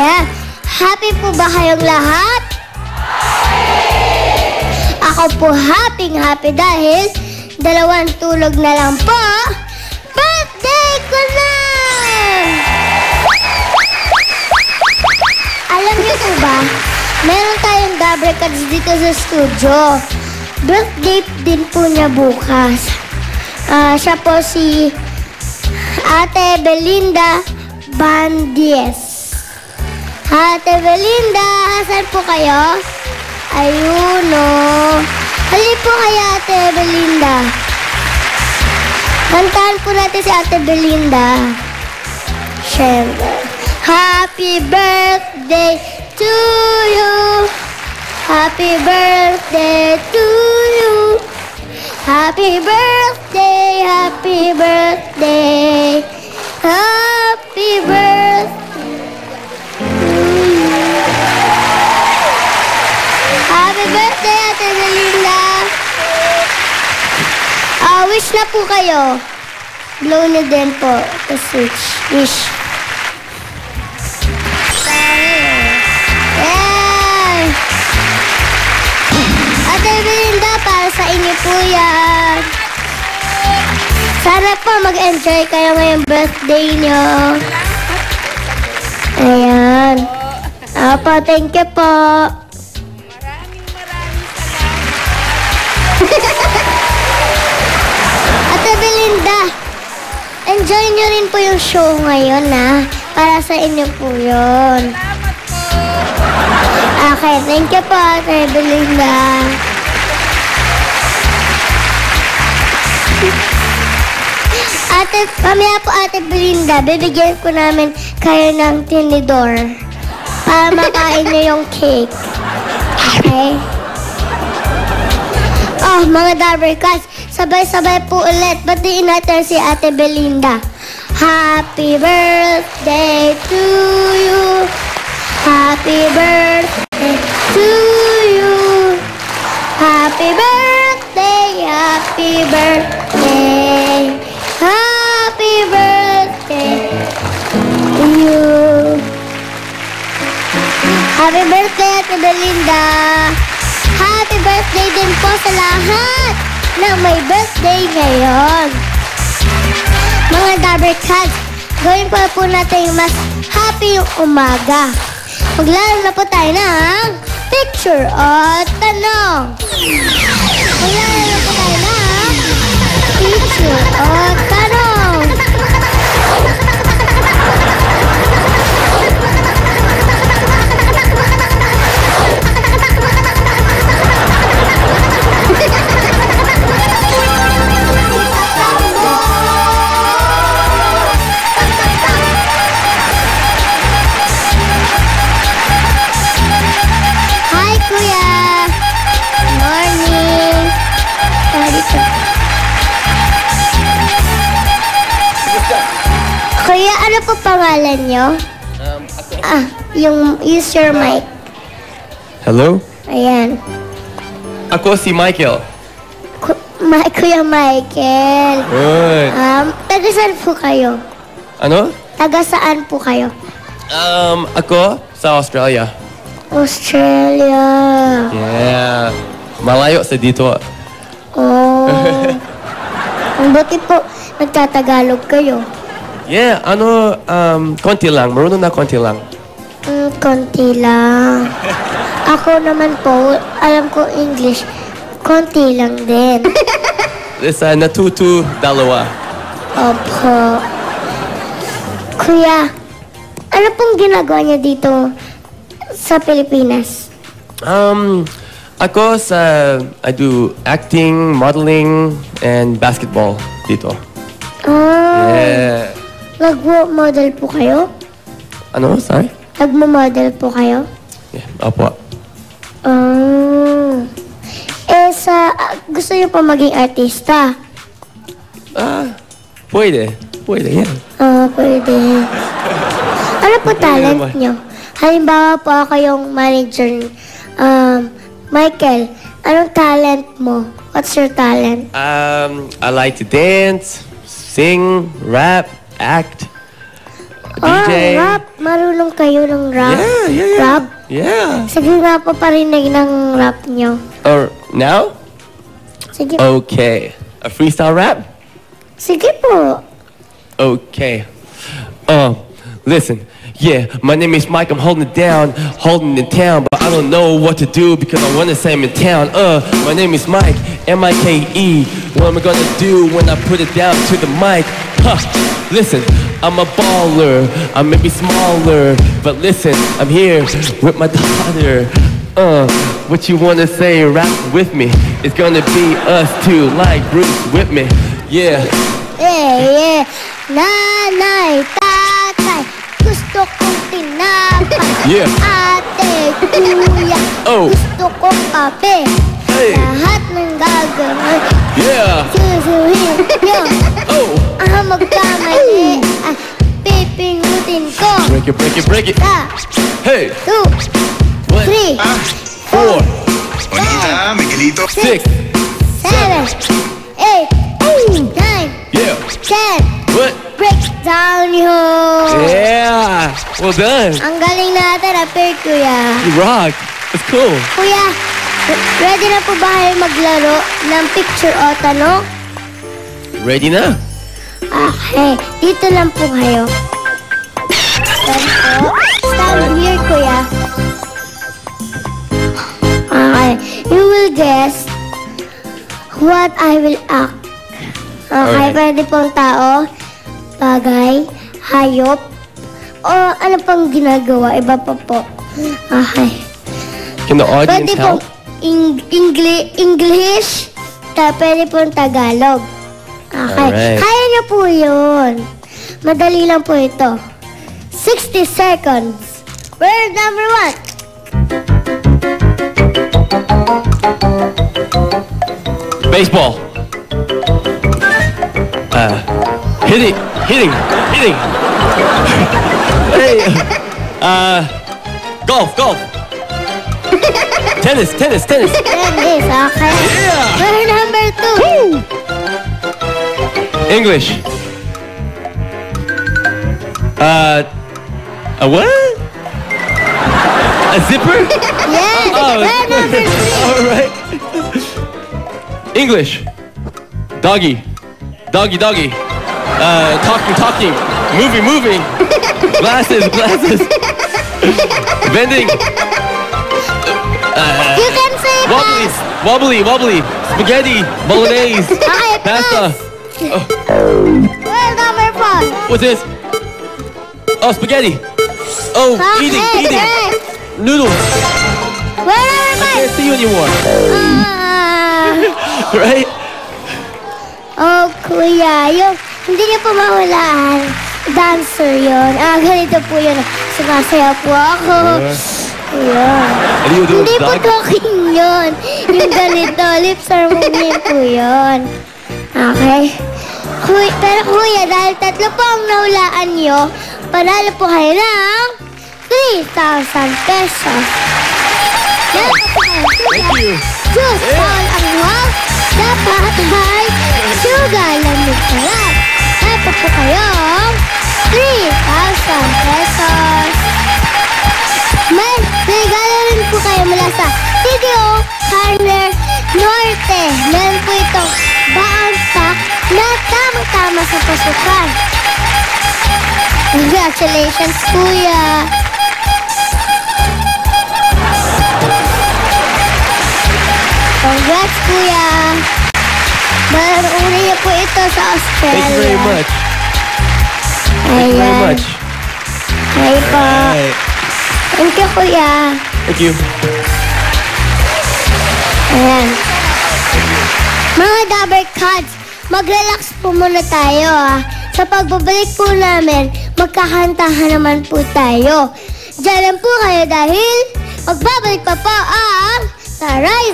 Ayan. Happy po ba kayong lahat? Ako po happy dahil 2 tulog na lang po. Birthday ko na! Alam niyo po ba, meron tayong Dabber Cats dito sa studio. Birthday din po niya bukas. Siya po si Ate Belinda Bandies. Ate Belinda, asan po kayo? Ayun o. Hali po kaya Ate Belinda. Kantahan po natin si Ate Belinda. Siyempre. Happy birthday to you. Happy birthday to you. Happy birthday, happy birthday. Happy birthday to you. Happy birthday, Ate Belinda. Wish na po kayo. Blow na din po. The switch. Wish. Yeah. Ate Belinda, para sa inyo po yan. Sana po mag-enjoy kayo ngayong birthday nyo. Ayan. Opo, thank you po. Ate Belinda, enjoy nyo rin po yung show ngayon, ha? Para sa inyo po yun. Salamat po. Okay, thank you po, Ate Belinda. Mamaya po, Ate Belinda, bibigyan ko namin kayo ng tinidor para makain nyo yung cake. Okay? Oh, mga Dabber Cats, sabay-sabay po ulit. Batiin natin si Ate Belinda. Happy birthday to you. Happy birthday to you. Happy birthday, happy birthday. Happy birthday to you. Happy birthday, Ate Belinda. Happy birthday din po sa lahat na may birthday ngayon. Mga Dabber Cats, gawin po natin mas happy yung umaga. Maglaro na po tayo ng picture o tanong. Maglaro na po tayo ng picture o tanong. Hi, Kuya. Morning. Kuya, ano po pangalan nyo? Use your mic. Hello? Ayan. Ako si Michael. Kuya Michael. Good. Taga saan po kayo? Ano? Taga saan po kayo? Ako sa Australia. Australia. Yeah. Malayo sa dito. Oh. Ang buti po, nagtatagalog kayo. Yeah, konti lang. Marunong na konti lang. Konti lang. Ako naman po, alam ko English. Konti lang din. It's natutu dalawa. Opo. Kuya, ano pong ginagawa niya dito sa Pilipinas? Ako I do acting, modeling, and basketball dito. Yeah. Nagmo-model po kayo? Ano? Sorry? Nagmo-model po kayo? Yeah, opo. Gusto niyo pa maging artista? Pwede. Pwede, yan. Pwede. Ano po talent niyo? Halimbawa po ako yung manager. Michael, anong talent mo? What's your talent? I like to dance, sing, rap, act. DJ. Rap. Marunong kayo ng rap? Yeah. Rap? Yeah. Sige nga po, parinig ng rap nyo. Or now? Sige. Okay. A freestyle rap? Sige po. Okay. Listen. Yeah, my name is Mike, I'm holding it down, holding it down, but I don't know what to do because I wanna say I'm in town. My name is Mike, M-I-K-E. What am I gonna do when I put it down to the mic? Listen, I'm a baller, I may be smaller, but listen, I'm here with my daughter. What you wanna say, rap with me. It's gonna be us two, like Bruce with me. Yeah. Yeah. Nanay, tatay, gusto kong tinapay. Yeah. Ate, kuya, Oh. gusto kong kape. Hey. Lahat ng gagawin, Yeah. susuhin nyo. Oh. Magkamali, pipindutin ko. Break it, break it, break it. Sa, Hey. 2, What? 3, 4, Bonita, Miguelito. 6. 7, 8, 9, Yeah. 10. What? Break down yun. Yeah. Well done. Ang galing natin, apir, kuya. You rock. That's cool. Kuya, ready na po ba kayo maglaro ng picture o tanong? Ready na? Okay, dito lang po kayo. Stand po. Stand here, kuya. Okay, you will guess what I will act. Okay, Alright. pwede pong tao, bagay, hayop, o ano pang ginagawa, iba pa po. Okay. Can the audience Pwede pong help? English, pwede pong Tagalog. Okay. Alright. Kaya niyo po yun. Madali lang po ito. 60 seconds. Word number 1. Baseball. Hitting. Hey. Golf. Tennis. Tennis, okay. Yeah. Word number 2. English. A what? A zipper? Yes. Word number 3. All right. English. Doggy. Talking. Moving. Glasses. Bending. You can say pass. Wobbly. Spaghetti. Bolognese. Okay, Pasta. pass. Word number 4. What's this? Oh, spaghetti. Oh, eating. Noodles. Word number I can't see you anymore. 5. Right? Oh, kuya, yung hindi niyo po mahulaan. Dancer yun. Ganito po yun. Sumasaya po ako. Ayan. What do you do? Hindi po Dog? talking yun. Yung ganito, lips are moving po yun. Okay. Pero kuya, dahil 3 po ang nahulaan nyo, panalo po kayo ng 3,000 pesos. Thank you. Diyos, bawal ang wag. Dapat ay sugar lamig sarap. Eto po kayong 3,000 pesos. May regalo rin po kayo mula sa CDO Carner Norte. Meron po itong baon pack na tamang-tama sa pasukan. Congratulations, kuya! Congrats, kuya! Mauna niyo po ito sa Australia. Thank you very much. Thank you very Ayan. much. Ay po. Alright. Thank you, kuya. Thank you. Ayan. Mga Dabber Cats, mag-relax po muna tayo Sa pagbabalik po namin, magkakantahan naman po tayo. Diyan lang po kayo dahil magbabalik pa po ang Sa Rise